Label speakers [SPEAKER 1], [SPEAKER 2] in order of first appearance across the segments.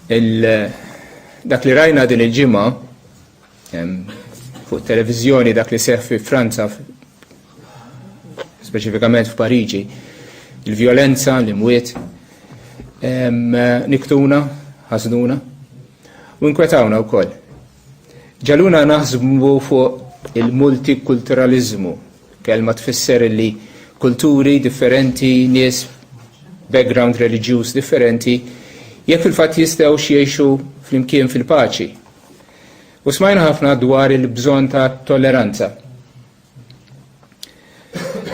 [SPEAKER 1] dak li rajna din il-ġimgħa fuq televiżjoni dak li seħħ fi Franza, speċifikament f'Pariġi, il-vjolenza, l-imwiet, niktuna, ħasnuna u nkwetawna wkoll. Ġaluna naħsbu fuq il-multikulturalizmu, kelma tfisser li kulturi differenti, nies background reliġjuż differenti, jekk fil-fatt jistgħu jgħixu flimkien fil-paċi. U smajna ħafna dwar il-bżonn ta' tolleranza.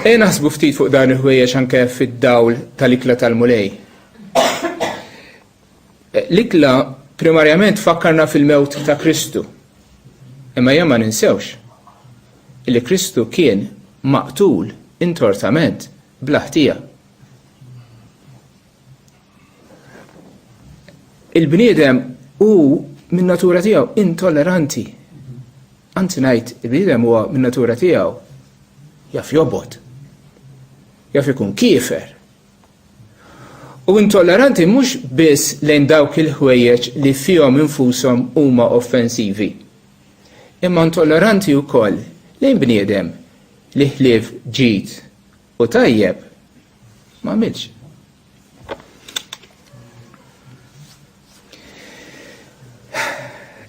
[SPEAKER 1] Naħsbu ftit fuq dan il-ħwejjeġ anke fid-dawl tal-ikla tal-mulej. L-ikla primarjament fakkarna fil-mewt ta' Kristu. Imma ma ninsewx illi Kristu kien maqtul intortament bla ħtija. Il-bniedem hu min natura tiegħu intolleranti. Anzi ngħid, il-bniedem huwa min natura tiegħu jaf jobod, jaf ikun kiefer. U intolleranti mhux biss lejn dawk il-ħwejjeġ li fihom infushom huma offensivi. Imma intolleranti wkoll lejn bniedem li ħlief ġid u tajjeb ma għamilx.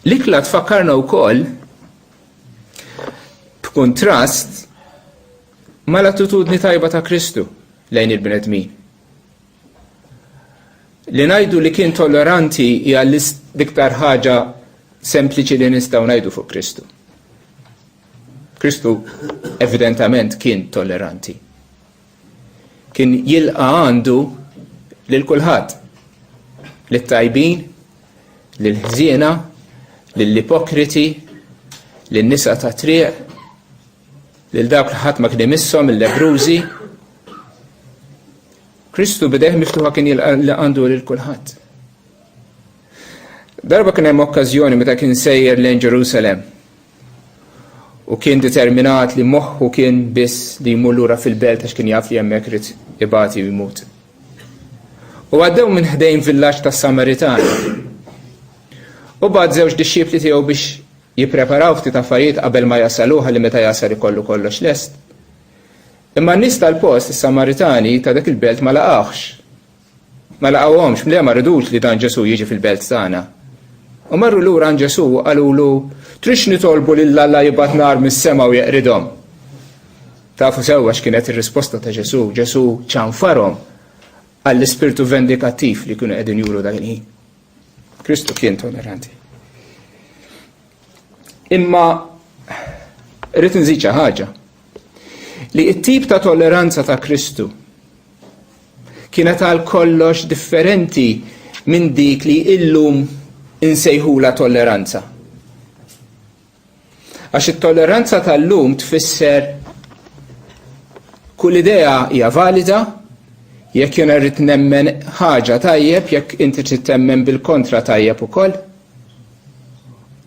[SPEAKER 1] L-ikla tfakkarna wkoll b'kuntrast mal-attitudni tajba ta' Kristu lejn il-bnedmin. Li ngħidu li kien tolleranti hija l-iktar ħaġa sempliċi li nistgħu ngħidu fuq Kristu. Kristu evidentament kien tolleranti. Kien jilqa' għandu lil kulħadd, lit-tajbin, lil-ħżiena, lill-ipokriti, lin-nisa ta' triq, lil dawk li ħadd ma kien imisshom il-lebrużi. Kristu bidejh miftuħa kien għandu lil kulħadd. Darba kien hemm okkażjoni meta kien sejjer lejn Ġerusalemm u kien determinat li moħħu kien biss li jmur lura fil-belt għax kien jaf li hemmhekk irid ibati u jmut. U għaddew minn ħdejn villaġġ tas-Samaritani. U bad żewġ dixxiepli tiegħu biex jippreparaw ftit affarijiet qabel ma jasaluha li meta jasal ikollu kollox lest. Imma n-nies tal-post is-Samaritani ta' dak il-belt ma laqgħux. Ma laqgħuhomx mle ma rridux li dan Ġesu jiġi fil-belt tagħna. U marru lura għand Ġesu qalulu trix nitolbu lil Alla jibgħat nar mis-sema u jeqridhom. Tafu sewwa x'kienet ir-risposta ta' Ġesu. Ġesu ċanfarhom għall-ispirtu vendikattiv li kienu qegħdin juru dak il-ħin. Kristu kien tolleranti. Imma rrid nżid xi ħaġa li t-tip ta' tolleranza ta' Kristu kienet għal kollox differenti minn dik li illum insejħula tolleranza. Għax it-tolleranza tal-lum tfisser kull idea hija valida, jekk jiena rrid nemmen ħaġa tajjeb, jekk inti trid temmen bil-kontra tajjeb ukoll.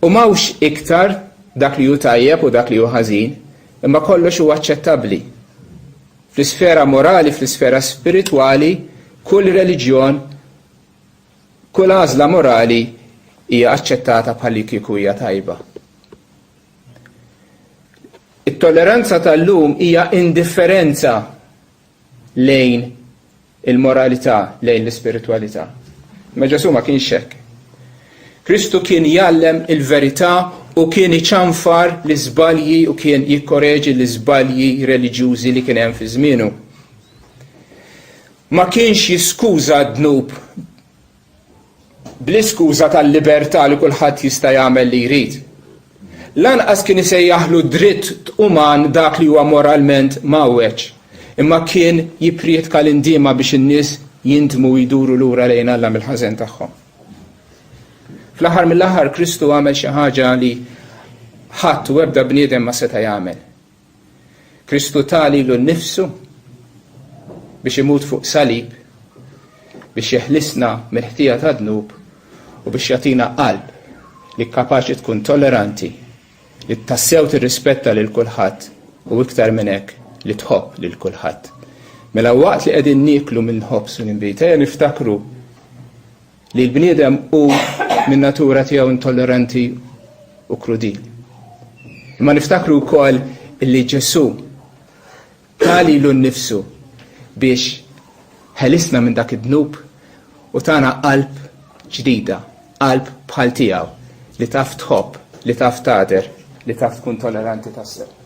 [SPEAKER 1] U m'hawnx iktar dak li hu tajjeb u dak li hu ħażin, imma kollox huwa aċċettabbli. Fl-isfera morali, fl-isfera spiritwali, kull reliġjon, kull għażla morali hija aċċettata bħal kieku hija tajba. It-tolleranza tal-lum hija indifferenza lejn il-moralità, lejn l-ispiritualità. Ma Ġesu ma kienx hekk. Kristu kien jgħallem il-verità u kien iċanfar l-iżbalji u kien jikkoreġi l-iżbalji reliġjużi li kien hemm fi żmienu. Ma kienx jiskuża d-dnub bl-iskuża tal-libertà li kulħadd jista' jagħmel li jrid. Lanqas kien isejjaħlu dritt uman dak li huwa moralment mawweġ, imma kien jipriedka l-indiema biex in-nies jintmu jduru lura lejn Alla mill-ħażen tagħhom. Fl-aħħar mill-aħħar Kristu għamel xi ħaġa li ħadd u ebda bniedem ma seta' jagħmel. Kristu talilu nnifsu biex imut fuq salib, biex jeħlisna mill-ħtija ta' dnub u biex jagħtina qalb li kapaċi tkun tolleranti, li tassew tirrispetta lil kulħadd u iktar minn hekk li tħobb lil kulħadd. Mela waqt li qegħdin nieklu minn ħobbs u ninbita niftakru li l-bniedem u min natura tiegħu intolleranti u krudili. Imma niftakru wkoll li Ġesu tali lu nnifsu biex ħelisna minn dak id-dnub u tagħna qalb ġdida, qalb bħal tiegħu li taf tħobb, li taf tagħder, li taf tkun tolleranti tassew.